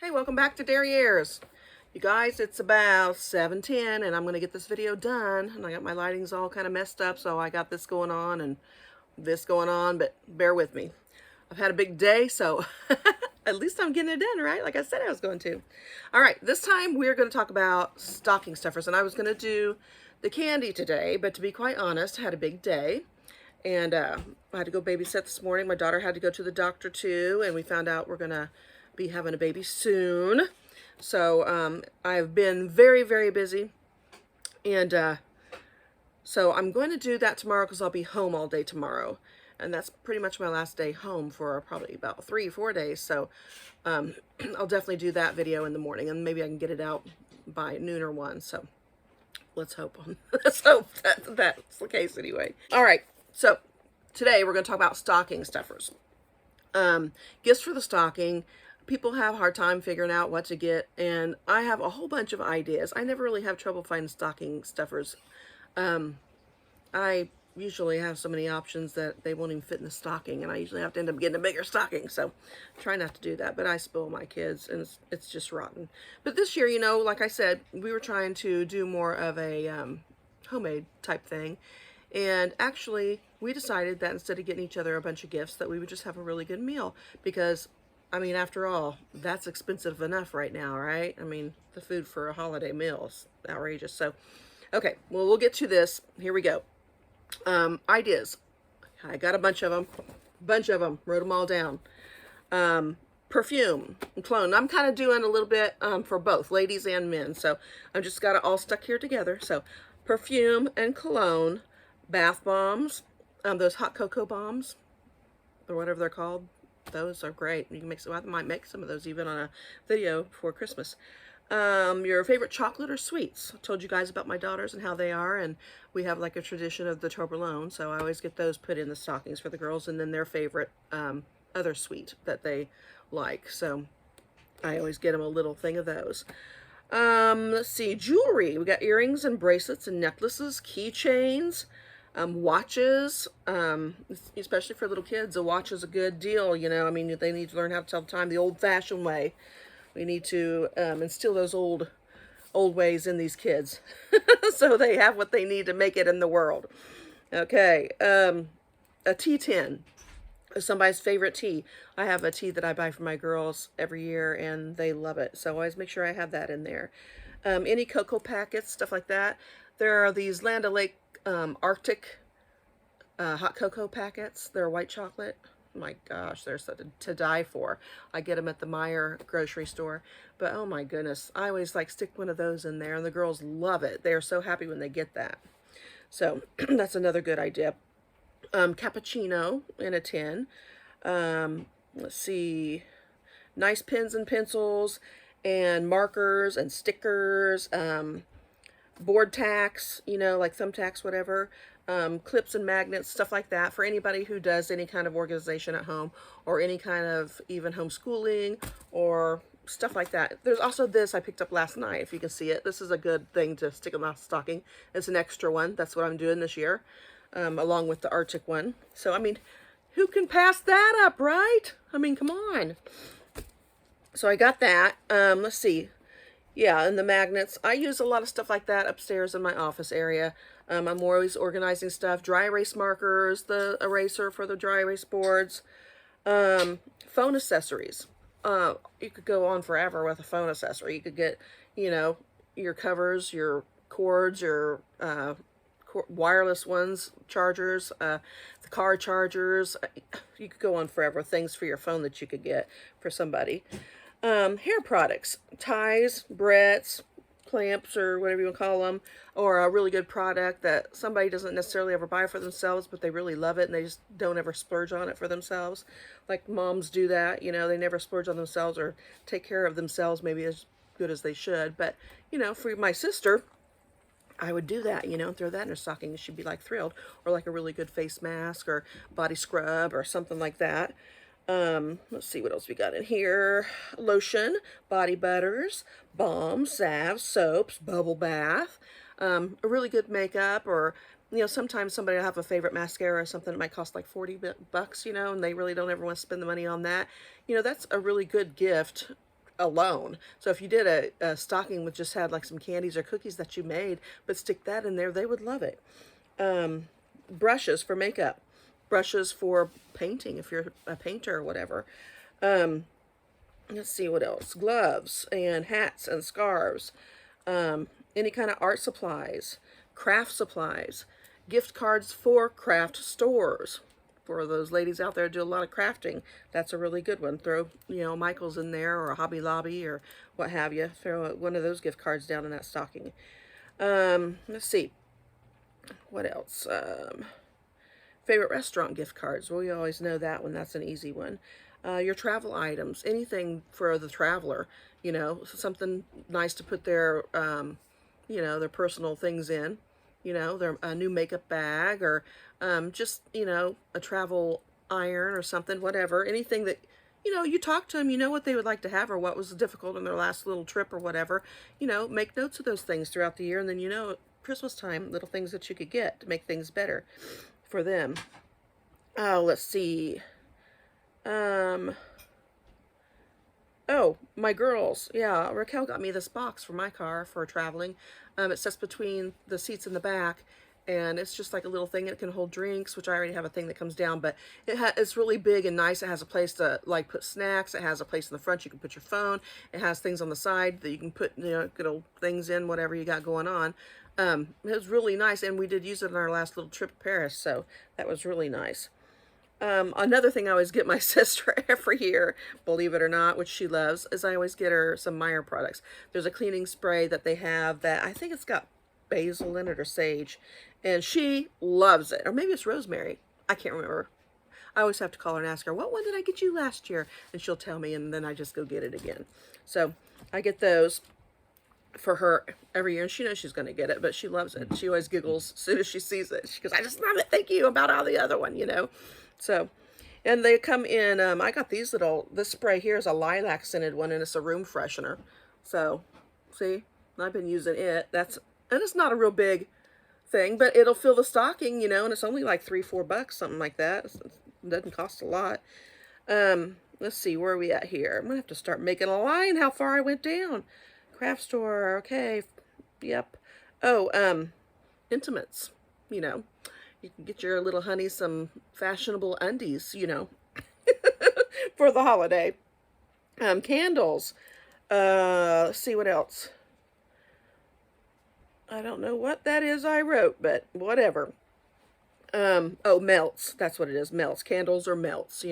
Hey, welcome back to Derrieres. You guys, it's about 7:10 and I'm going to get this video done. And I got my lighting's all kind of messed up, so I got this going on and this going on, but bear with me. I've had a big day, so at least I'm getting it done, right? Like I said I was going to. All right, this time we're going to talk about stocking stuffers. And I was going to do the candy today, but to be quite honest, I had a big day. And I had to go babysit this morning. My daughter had to go to the doctor too, and we found out we're going to be having a baby soon. So I've been very, very busy. And so I'm going to do that tomorrow because I'll be home all day tomorrow. And that's pretty much my last day home for probably about 3-4 days. So I'll definitely do that video in the morning, and maybe I can get it out by noon or 1. So let's hope that's the case anyway. All right. So today we're going to talk about stocking stuffers. Gifts for the stocking. People have a hard time figuring out what to get, and I have a whole bunch of ideas. I never really have trouble finding stocking stuffers. I usually have so many options that they won't even fit in the stocking, and I usually have to end up getting a bigger stocking, so try not to do that, but I spoil my kids, and it's just rotten. But this year, you know, like I said, we were trying to do more of a homemade type thing, and actually we decided that instead of getting each other a bunch of gifts, that we would just have a really good meal, because I mean, after all, that's expensive enough right now, right? I mean, the food for a holiday meal is outrageous. So, okay, well, we'll get to this. Here we go. Ideas. I got a bunch of them. Wrote them all down. Perfume and cologne. I'm kind of doing a little bit for both ladies and men. So, I've just got it all stuck here together. So, perfume and cologne, bath bombs, those hot cocoa bombs, or whatever they're called. Those are great. You can make some. I might make some of those even on a video before Christmas. Your favorite chocolate or sweets. I told you guys about my daughters and how they are, and we have like a tradition of the Toblerone, so I always get those put in the stockings for the girls, and then their favorite other sweet that they like. So I always get them a little thing of those. Let's see, jewelry. We got earrings and bracelets and necklaces, keychains. Watches, especially for little kids, a watch is a good deal, you know. I mean, they need to learn how to tell the time the old-fashioned way. We need to instill those old ways in these kids so they have what they need to make it in the world. Okay, a tea tin. Somebody's favorite tea. I have a tea that I buy for my girls every year, and they love it, so I always make sure I have that in there. Any cocoa packets, stuff like that. There are these Land O'Lakes Arctic hot cocoa packets. They're white chocolate. My gosh, they're so to die for. I get them at the Meijer grocery store. But oh my goodness, I always like stick one of those in there, and the girls love it. They are so happy when they get that. So that's another good idea. Cappuccino in a tin. Let's see. Nice pens and pencils and markers and stickers. Board tacks, you know, like thumbtacks, whatever, clips and magnets, stuff like that for anybody who does any kind of organization at home or any kind of even homeschooling or stuff like that. There's also this I picked up last night, if you can see it. This is a good thing to stick in my stocking. It's an extra one. That's what I'm doing this year, along with the Arctic one. So, I mean, who can pass that up, right? I mean, come on. So I got that. Let's see. Yeah, and the magnets. I use a lot of stuff like that upstairs in my office area. I'm always organizing stuff. Dry erase markers, the eraser for the dry erase boards. Phone accessories. You could go on forever with a phone accessory. You could get, you know, your covers, your cords, your wireless ones, chargers, the car chargers. You could go on forever. Things for your phone that you could get for somebody. Hair products, ties, barrettes, clamps, or whatever you want to call them, or a really good product that somebody doesn't necessarily ever buy for themselves, but they really love it and they just don't ever splurge on it for themselves. Like moms do that, you know, they never splurge on themselves or take care of themselves maybe as good as they should. But, you know, for my sister, I would do that, you know, throw that in her stocking and she'd be like thrilled. Or like a really good face mask or body scrub or something like that. Let's see what else we got in here. Lotion, body butters, balms, salves, soaps, bubble bath, a really good makeup, or, you know, sometimes somebody will have a favorite mascara or something that might cost like 40 bucks, you know, and they really don't ever want to spend the money on that. You know, that's a really good gift alone. So if you did a stocking with just had like some candies or cookies that you made, but stick that in there, they would love it. Um, Brushes for makeup, brushes for painting if you're a painter or whatever. Um, let's see what else. Gloves and hats and scarves. Any kind of art supplies, craft supplies, gift cards for craft stores. For those ladies out there who do a lot of crafting, that's a really good one. Throw, Michael's in there or a Hobby Lobby or what have you. Throw one of those gift cards down in that stocking. Let's see. What else? Favorite restaurant gift cards. Well, you always know that one. That's an easy one. Your travel items. Anything for the traveler. Something nice to put their personal things in. Their a new makeup bag or just, a travel iron or something, whatever. Anything that, you talk to them, you know what they would like to have or what was difficult in their last little trip or whatever. Make notes of those things throughout the year, and then, Christmas time, little things that you could get to make things better for them. Oh, let's see. Um, Oh, my girls. Yeah, Raquel got me this box for my car for traveling. It sits between the seats in the back, and it's just like a little thing. It can hold drinks, which I already have a thing that comes down, but it's really big and nice. It has a place to like put snacks. It has a place in the front you can put your phone. It has things on the side that you can put good old things in, whatever you got going on. It was really nice, and we did use it on our last little trip to Paris, so that was really nice. Another thing I always get my sister every year, believe it or not, which she loves, is I always get her some Meyer products. There's a cleaning spray that they have that I think it's got basil in it or sage, and she loves it. Or maybe it's rosemary. I can't remember. I always have to call her and ask her, what one did I get you last year? And she'll tell me, and then I just go get it again. So I get those for her every year, and she knows she's going to get it, but she loves it. She always giggles as soon as she sees it. She goes, I just love it. Thank you about all the other one. So, and they come in, I got this spray here is a lilac scented one, and it's a room freshener. So, see, I've been using it. And it's not a real big thing, but it'll fill the stocking, and it's only like $3-4, something like that. It doesn't cost a lot. Let's see, where are we at here? I'm going to have to start making a line how far I went down. Craft store, okay, yep. Oh, intimates, You can get your little honey some fashionable undies, for the holiday. Candles. Let's see what else. I don't know what that is I wrote, but whatever. Oh, melts. That's what it is. Melts. Candles or melts.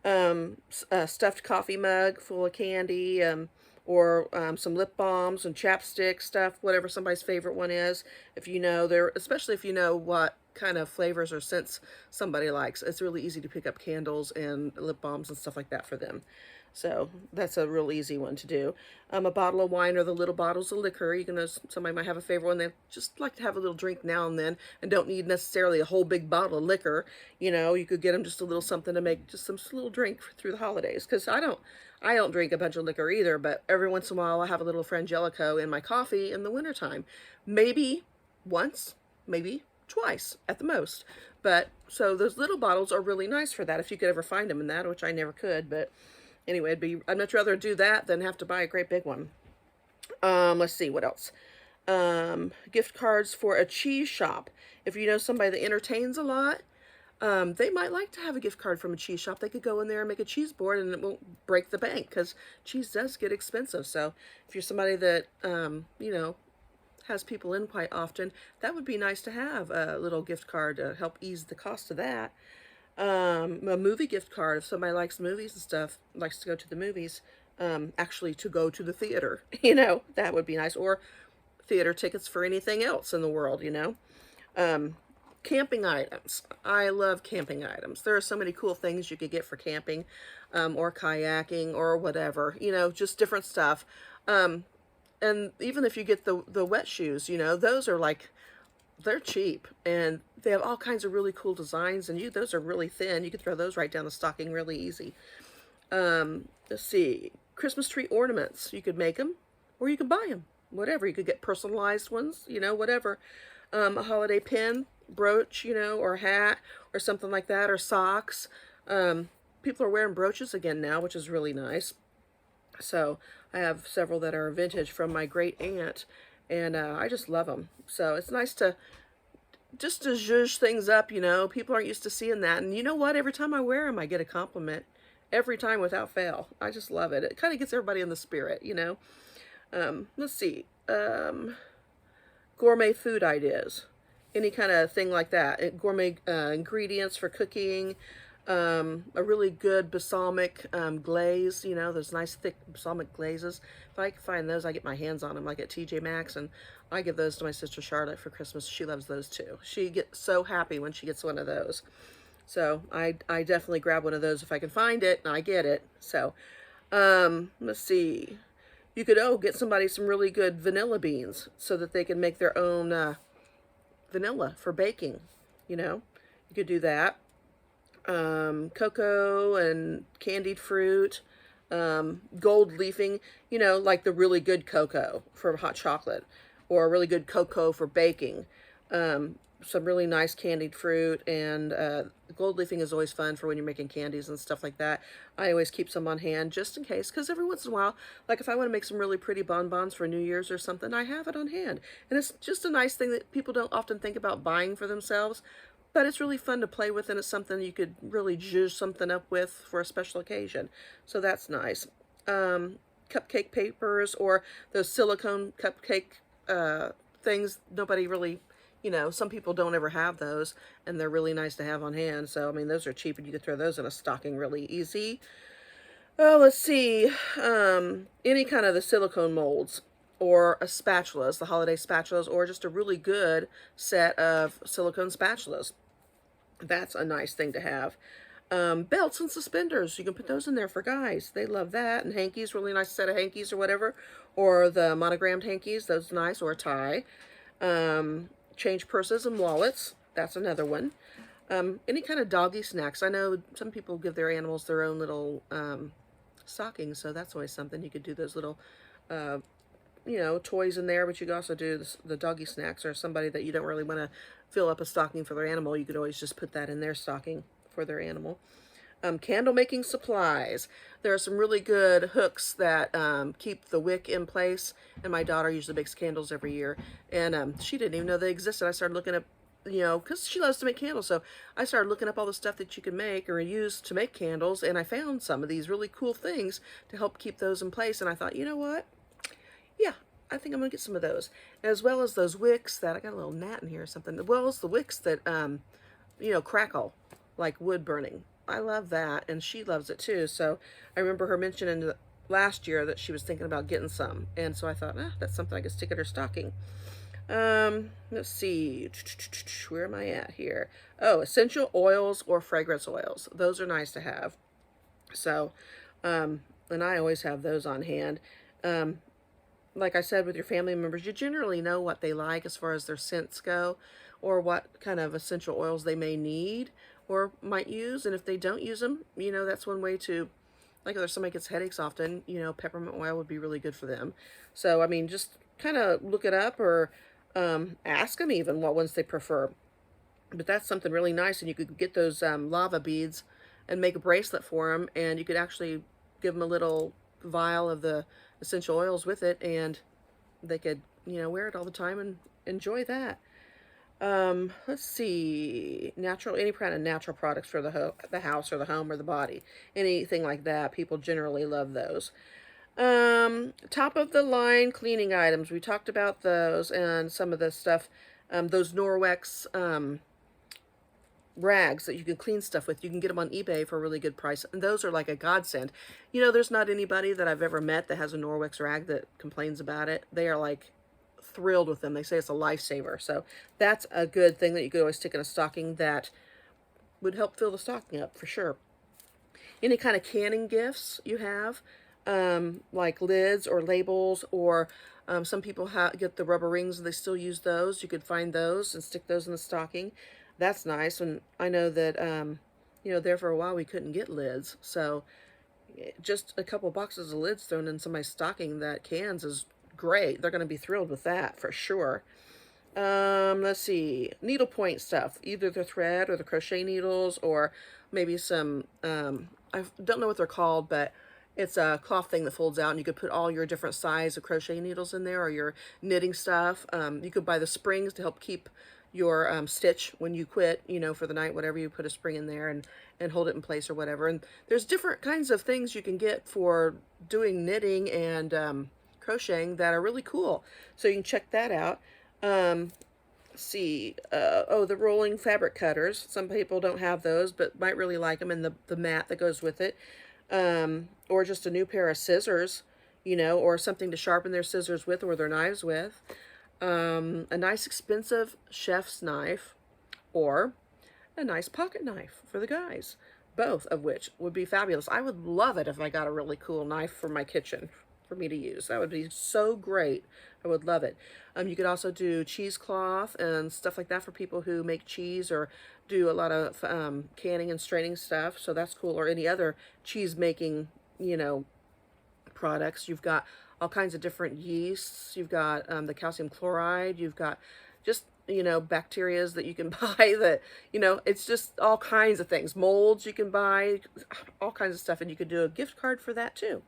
A stuffed coffee mug full of candy, or some lip balms and chapstick stuff, whatever somebody's favorite one is. If especially if you know what kind of flavors or scents somebody likes, it's really easy to pick up candles and lip balms and stuff like that for them. So that's a real easy one to do. A bottle of wine or the little bottles of liquor. Somebody might have a favorite one. They just like to have a little drink now and then and don't need necessarily a whole big bottle of liquor. You could get them just a little something to make just some little drink through the holidays. Because I don't drink a bunch of liquor either, but every once in a while I have a little Frangelico in my coffee in the wintertime. Maybe once, maybe twice at the most. But so those little bottles are really nice for that if you could ever find them in that, which I never could. But anyway, I'd much rather do that than have to buy a great big one. Let's see, what else? Gift cards for a cheese shop. If you know somebody that entertains a lot, they might like to have a gift card from a cheese shop. They could go in there and make a cheese board, and it won't break the bank because cheese does get expensive. So if you're somebody that, has people in quite often, that would be nice to have a little gift card to help ease the cost of that. A movie gift card, if somebody likes movies and stuff, likes to go to the movies, actually to go to the theater, that would be nice. Or theater tickets for anything else in the world. Camping items. I love camping items. There are so many cool things you could get for camping, or kayaking or whatever, just different stuff. And even if you get the wet shoes, those are they're cheap and they have all kinds of really cool designs, and those are really thin. You can throw those right down the stocking really easy. Let's see, Christmas tree ornaments. You could make them or you could buy them, whatever. You could get personalized ones, whatever. A holiday pin, brooch, or hat or something like that, or socks. People are wearing brooches again now, which is really nice. So I have several that are vintage from my great aunt, and I just love them. So it's nice to just to zhuzh things up, you know. People aren't used to seeing that. And you know what? Every time I wear them, I get a compliment. Every time without fail. I just love it. It kind of gets everybody in the spirit, you know. Let's see. Gourmet food ideas. Any kind of thing like that. Gourmet ingredients for cooking. A really good balsamic glaze, you know, those nice thick balsamic glazes. If I can find those, I get my hands on them, like at TJ Maxx, and I give those to my sister Charlotte for Christmas. She loves those too. She gets so happy when she gets one of those. So I definitely grab one of those if I can find it, and I get it. So let's see. You could get somebody some really good vanilla beans so that they can make their own vanilla for baking. You know, you could do that. Cocoa and candied fruit, gold leafing, you know, like the really good cocoa for hot chocolate, or a really good cocoa for baking. Some really nice candied fruit, and gold leafing is always fun for when you're making candies and stuff like that. I always keep some on hand just in case, because every once in a while, like if I want to make some really pretty bonbons for New Year's or something, I have it on hand. And it's just a nice thing that people don't often think about buying for themselves, but it's really fun to play with, and it's something you could really zhuzh something up with for a special occasion. So that's nice. Cupcake papers, or those silicone cupcake things. Nobody really, you know, some people don't ever have those, and they're really nice to have on hand. So, I mean, those are cheap, and you could throw those in a stocking really easy. Oh, let's see. Any kind of the silicone molds, or a spatulas, the holiday spatulas, or just a really good set of silicone spatulas. That's a nice thing to have. Belts and suspenders, you can put those in there for guys. They love that. And hankies, really nice set of hankies or whatever. Or the monogrammed hankies, those are nice. Or a tie. Change purses and wallets. That's another one. Any kind of doggy snacks. I know some people give their animals their own little stockings, so that's always something. You could do those little you know, toys in there, but you could also do the doggy snacks, or somebody that you don't really want to fill up a stocking for their animal. You could always just put that in their stocking for their animal. Candle making supplies. There are some really good hooks that keep the wick in place, and my daughter usually makes candles every year, and she didn't even know they existed. I started looking up, you know, because she loves to make candles, so I started looking up all the stuff that you can make or use to make candles, and I found some of these really cool things to help keep those in place, and I thought, you know what? Yeah, I think I'm gonna get some of those, as well as those wicks that I got a little gnat in here or something. As well as the wicks that you know, crackle like wood burning. I love that, and she loves it too. So I remember her mentioning last year that she was thinking about getting some, and so I thought, that's something I could stick in her stocking. Let's see, where am I at here? Oh, essential oils or fragrance oils. Those are nice to have. So, and I always have those on hand. Like I said, with your family members, you generally know what they like as far as their scents go, or what kind of essential oils they may need or might use. And if they don't use them, you know, that's one way to, like if there's somebody gets headaches often, you know, peppermint oil would be really good for them. So, I mean, just kind of look it up, or ask them even what ones they prefer. But that's something really nice, and you could get those lava beads and make a bracelet for them, and you could actually give them a little vial of the essential oils with it, and they could, you know, wear it all the time and enjoy that. Let's see, any kind of natural products for the house or the home or the body, anything like that. People generally love those. Top of the line cleaning items. We talked about those and some of the stuff. Those Norwex rags that you can clean stuff with. You can get them on eBay for a really good price, and those are like a godsend. You know, there's not anybody that I've ever met that has a Norwex rag that complains about it. They are like thrilled with them. They say it's a lifesaver. So that's a good thing that you could always stick in a stocking that would help fill the stocking up for sure. Any kind of canning gifts you have, like lids or labels, or some people get the rubber rings and they still use those. You could find those and stick those in the stocking. That's nice. And I know that, you know, there for a while we couldn't get lids. So just a couple boxes of lids thrown in somebody's stocking that cans is great. They're going to be thrilled with that for sure. Let's see, needlepoint stuff, either the thread or the crochet needles, or maybe some, I don't know what they're called, but It's a cloth thing that folds out, and you could put all your different size of crochet needles in there, or your knitting stuff. You could buy the springs to help keep your stitch when you quit, you know, for the night, whatever. You put a spring in there and hold it in place or whatever. And there's different kinds of things you can get for doing knitting and crocheting that are really cool. So you can check that out. See, oh, the rolling fabric cutters. Some people don't have those, but might really like them, and the mat that goes with it. Or just a new pair of scissors, you know, or something to sharpen their scissors with or their knives with. A nice expensive chef's knife, or a nice pocket knife for the guys, both of which would be fabulous. I would love it if I got a really cool knife for my kitchen for me to use. That would be so great. I would love it. You could also do cheesecloth and stuff like that for people who make cheese or do a lot of canning and straining stuff. So that's cool. Or any other cheese making, you know, products. You've got all kinds of different yeasts. You've got the calcium chloride. You've got just, you know, bacterias that you can buy that, you know, it's just all kinds of things. Molds you can buy, all kinds of stuff. And you could do a gift card for that too.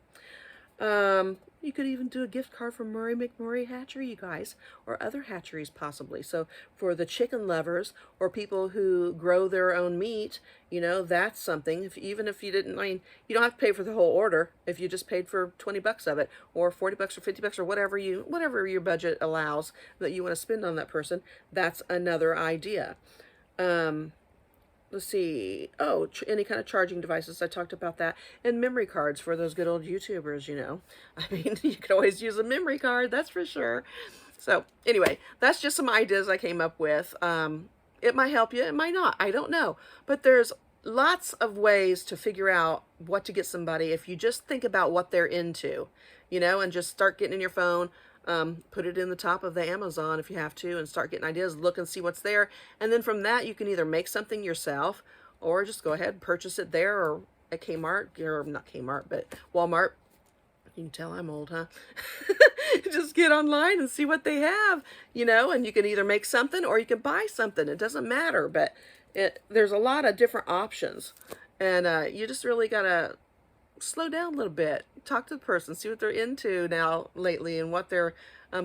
You could even do a gift card for Murray McMurray Hatchery, you guys, or other hatcheries possibly. So for the chicken lovers or people who grow their own meat, you know, that's something. Even if you didn't, I mean, you don't have to pay for the whole order if you just paid for 20 bucks of it, or 40 bucks or 50 bucks or whatever your budget allows that you want to spend on that person. That's another idea. Let's see. Oh, any kind of charging devices. I talked about that. And memory cards for those good old YouTubers, you know. I mean, you could always use a memory card, that's for sure. So anyway, that's just some ideas I came up with. It might help you, it might not. I don't know. But there's lots of ways to figure out what to get somebody if you just think about what they're into, you know, and just start getting in your phone. Put it in the top of the Amazon if you have to, and start getting ideas, look and see what's there. And then from that, you can either make something yourself or just go ahead and purchase it there, or at Kmart, or not Kmart, but Walmart. You can tell I'm old, huh? Just get online and see what they have, you know, and you can either make something or you can buy something. It doesn't matter, but there's a lot of different options. And you just really got to slow down a little bit, talk to the person, see what they're into now lately, and what they're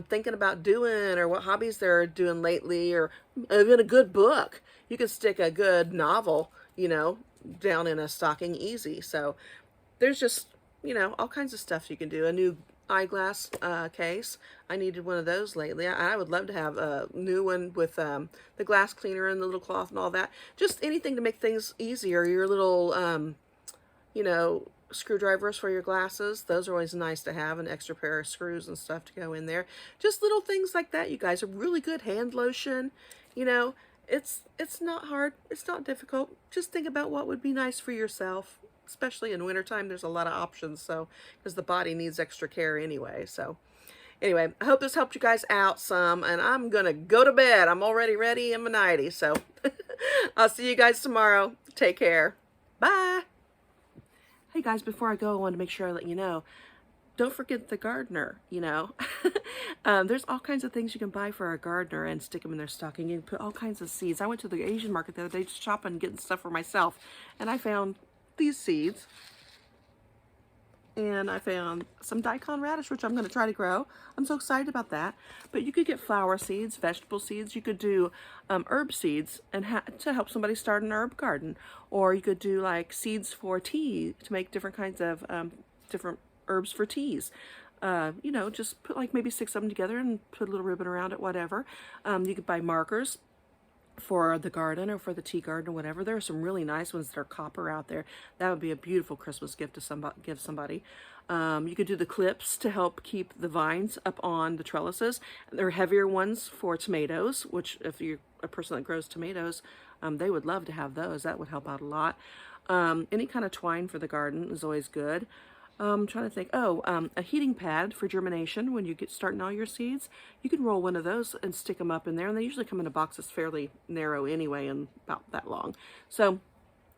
thinking about doing, or what hobbies they're doing lately, or even a good book. You can stick a good novel, you know, down in a stocking easy. So there's just, you know, all kinds of stuff you can do. A new eyeglass case. I needed one of those lately. I would love to have a new one with the glass cleaner and the little cloth and all that. Just anything to make things easier. Your little, you know, screwdrivers for your glasses. Those are always nice to have, an extra pair of screws and stuff to go in there. Just little things like that, you guys. A really good hand lotion, you know, it's not hard. It's not difficult. Just think about what would be nice for yourself, especially in wintertime. There's a lot of options, so, because the body needs extra care anyway. So anyway, I hope this helped you guys out some, and I'm gonna go to bed. I'm already ready in my nightie, so I'll see you guys tomorrow. Take care. Bye. Hey guys, before I go, I wanted to make sure I let you know, don't forget the gardener, you know. There's all kinds of things you can buy for a gardener and stick them in their stocking. You can put all kinds of seeds. I went to the Asian market the other day just shopping and getting stuff for myself, and I found these seeds. And I found some daikon radish, which I'm going to try to grow. I'm so excited about that. But you could get flower seeds, vegetable seeds. You could do herb seeds and to help somebody start an herb garden. Or you could do like seeds for tea to make different kinds of different herbs for teas. You know, just put like maybe 6 of them together and put a little ribbon around it, whatever. You could buy markers for the garden or for the tea garden or whatever. There are some really nice ones that are copper out there. That would be a beautiful Christmas gift to give somebody. You could do the clips to help keep the vines up on the trellises. There are heavier ones for tomatoes, which if you're a person that grows tomatoes, they would love to have those. That would help out a lot. Any kind of twine for the garden is always good. I'm trying to think. A heating pad for germination when you get starting all your seeds. You can roll one of those and stick them up in there, and they usually come in a box that's fairly narrow anyway and about that long. So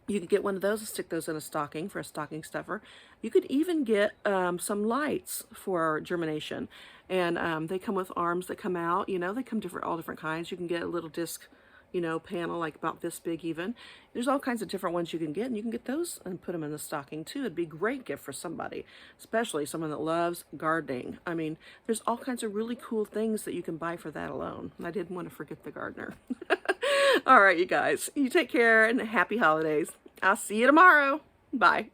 you could get one of those and stick those in a stocking for a stocking stuffer. You could even get some lights for germination, and they come with arms that come out. You know, they come all different kinds. You can get a little disc, you know, panel, like about this big even. There's all kinds of different ones you can get, and you can get those and put them in the stocking too. It'd be a great gift for somebody, especially someone that loves gardening. I mean, there's all kinds of really cool things that you can buy for that alone. I didn't want to forget the gardener. All right, you guys, you take care and happy holidays. I'll see you tomorrow. Bye.